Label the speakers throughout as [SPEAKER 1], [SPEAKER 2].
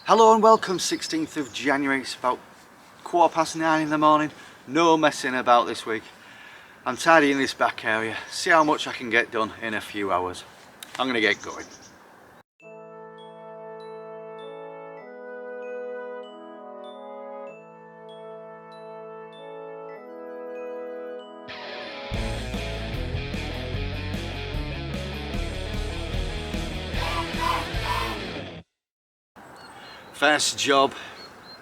[SPEAKER 1] Hello and welcome, 16th of January, it's about 9:15 in the morning. No messing about this week. I'm tidying this back area, see how much I can get done in a few hours. I'm going to get going. First job,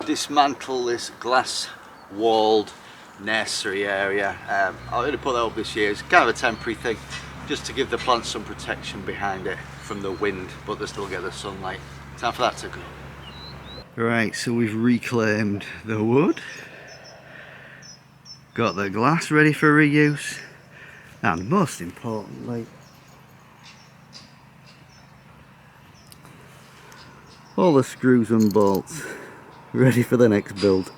[SPEAKER 1] dismantle this glass walled nursery area. I only put that up this year. It's kind of a temporary thing, just to give the plants some protection behind it from the wind, but they still get the sunlight. Time for that to go. Right, so we've reclaimed the wood, got the glass ready for reuse, and most importantly, all the screws and bolts ready for the next build.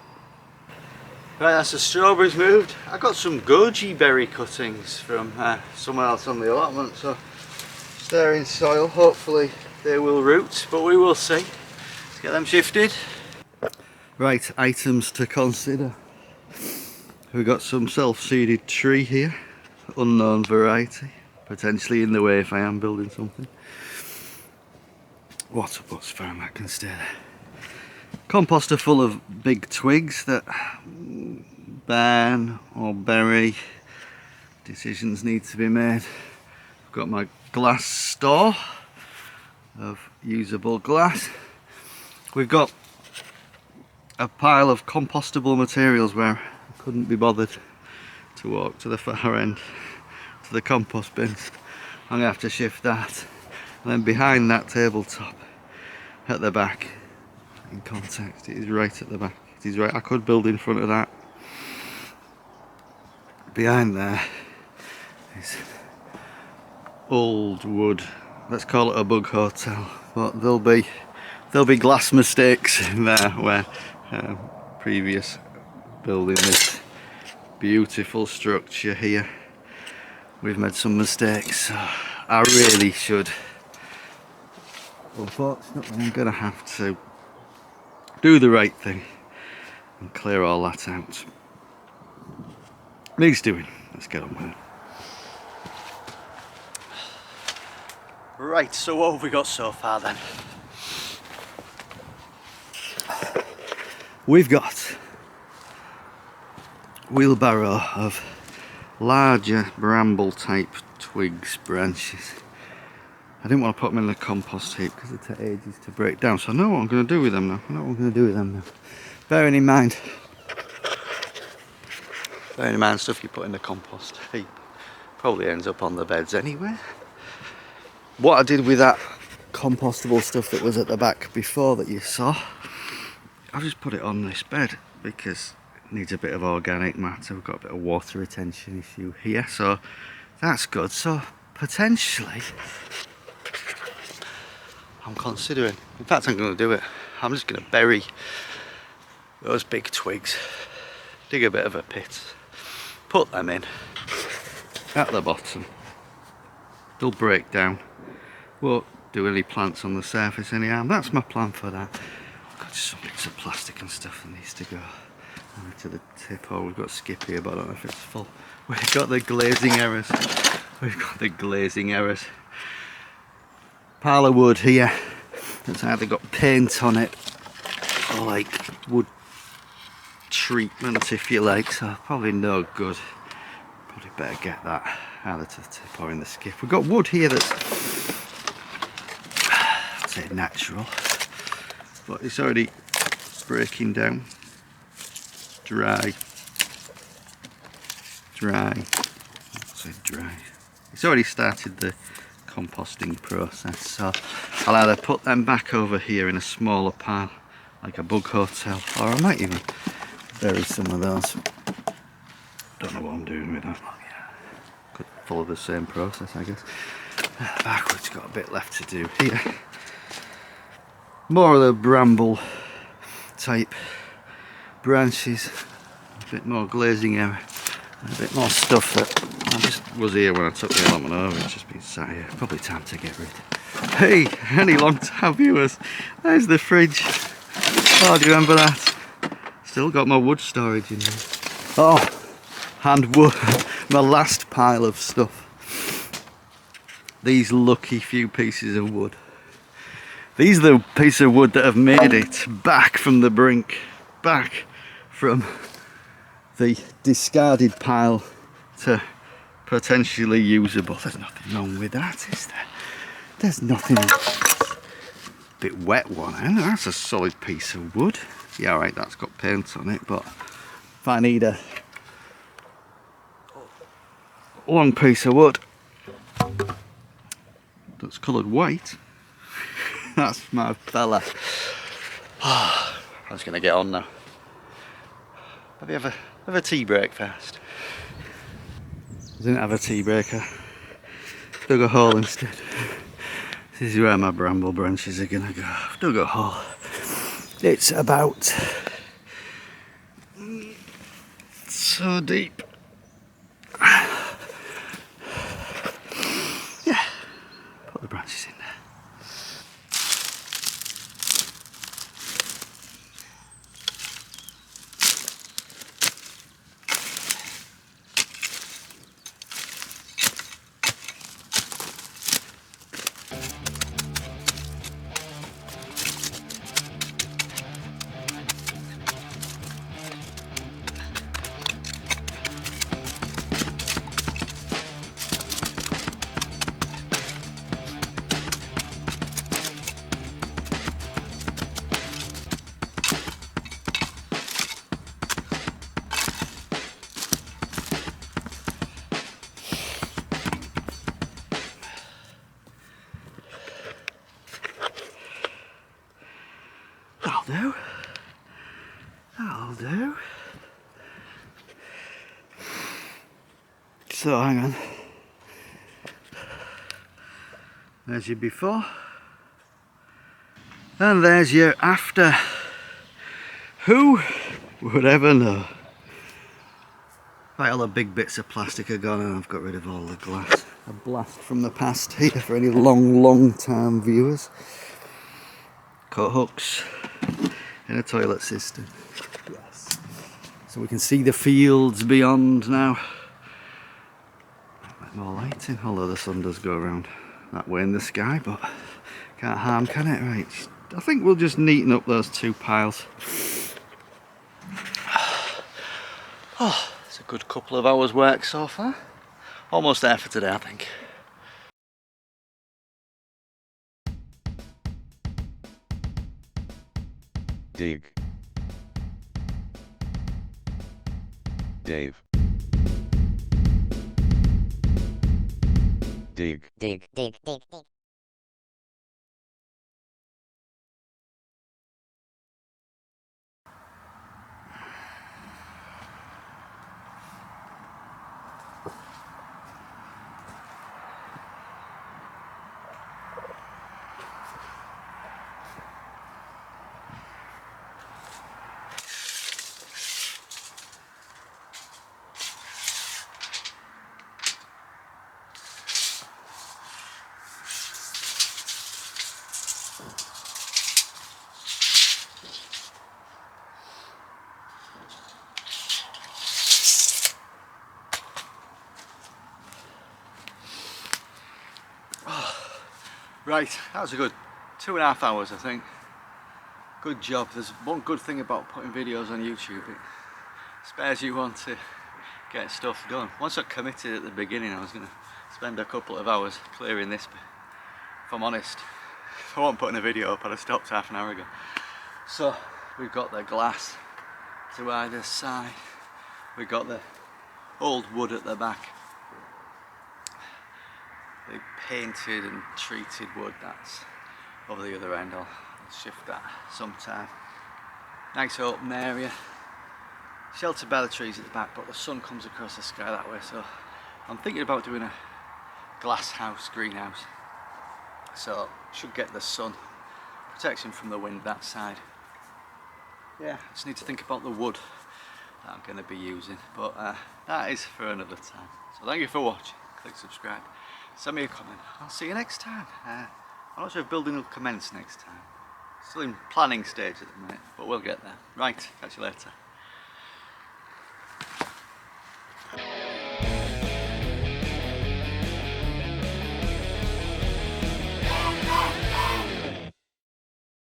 [SPEAKER 1] Right, that's the strawberries moved. I got some goji berry cuttings from somewhere else on the allotment, so just there in soil. Hopefully they will root, but we will see. Let's get them shifted. Right, items to consider. We've got some self-seeded tree here, unknown variety, potentially in the way if I am building something. Water butts farm, that can stay there. Composter full of big twigs that burn or bury. Decisions need to be made. I've got my glass store of usable glass. We've got a pile of compostable materials where I couldn't be bothered to walk to the far end to the compost bins. I'm going to have to shift that. And then behind that tabletop at the back, in context, it is right at the back. It is right. I could build in front of that. Behind there is old wood. Let's call it a bug hotel. But there'll be glass mistakes in there where previous building this beautiful structure here, we've made some mistakes. So I really should. Unfortunately, I'm going to have to do the right thing and clear all that out. Needs doing. Let's get on with it. Right, so what have we got so far then? We've got wheelbarrow of larger bramble type twigs, branches. I didn't want to put them in the compost heap because they take ages to break down, so I know what I'm going to do with them now. Bearing in mind stuff you put in the compost heap probably ends up on the beds anyway. What I did with that compostable stuff that was at the back before that you saw, I've just put it on this bed because it needs a bit of organic matter. We've got a bit of water retention issue here, so that's good. So potentially I'm considering, in fact I'm going to do it, I'm just going to bury those big twigs, dig a bit of a pit, put them in at the bottom. They'll break down, won't do any plants on the surface any harm. That's my plan for that. I've got some bits of plastic and stuff that needs to go to the tip. Oh, we've got skip here, but I don't know if it's full. We've got the glazing errors. Pile of wood here that's either got paint on it or like wood treatment, if you like, so probably no good. Probably better get that either to the tip or in the skip. We've got wood here that's, I'd say natural, but it's already breaking down. Dry. It's already started the composting process, so I'll either put them back over here in a smaller pile like a bug hotel, or I might even bury some of those. Don't know what I'm doing with that. Could follow the same process, I guess. Backwards, got a bit left to do here. More of the bramble type branches, a bit more glazing area, and a bit more stuff that I just was here when I took the allotment over. It's just been sat here. Probably time to get rid. Hey, any long time viewers, there's the fridge. Oh, do you remember that? Still got my wood storage in there. Oh, and wood, my last pile of stuff. These lucky few pieces of wood. These are the pieces of wood that have made it back from the brink, back from the discarded pile to potentially usable. There's nothing wrong with that, is there? There's nothing. Bit wet one, eh? That's a solid piece of wood. Yeah, right, that's got paint on it, but if I need a long piece of wood that's coloured white, that's my fella. I'm just going to get on now. Have you have a tea break first? I didn't have a tea breaker. Dug a hole instead. This is where my bramble branches are going to go. I've dug a hole. It's about so deep. Yeah, put the branches in there. That'll do. That'll do. So hang on. There's your before. And there's your after. Who would ever know? Right, all the big bits of plastic are gone and I've got rid of all the glass. A blast from the past here for any long time viewers. Cut hooks in a toilet system. Yes. So we can see the fields beyond now. More lighting, although the sun does go around that way in the sky, but can't harm, can it? Right, I think we'll just neaten up those two piles. Oh, it's a good couple of hours work so far. Almost there for today, I think.
[SPEAKER 2] Dig. Dave. Dig.
[SPEAKER 3] Dig.
[SPEAKER 1] Right, that was a good 2.5 hours, I think. Good job. There's one good thing about putting videos on YouTube. It spares you one to get stuff done. Once I committed at the beginning, I was going to spend a couple of hours clearing this, but if I'm honest, if I wasn't putting a video up, I'd have stopped half an hour ago. So we've got the glass to either side. We've got the old wood at the back. The painted and treated wood, that's over the other end. I'll shift that sometime. Nice open area, sheltered by the trees at the back, but the sun comes across the sky that way, so I'm thinking about doing a glass house, greenhouse. So should get the sun protection from the wind that side. Yeah, I just need to think about the wood that I'm going to be using, but that is for another time. So thank you for watching. Click subscribe. Send me a comment. I'll see you next time. I'm not sure if building will commence next time. Still in planning stage at the minute, but we'll get there. Right, catch you later.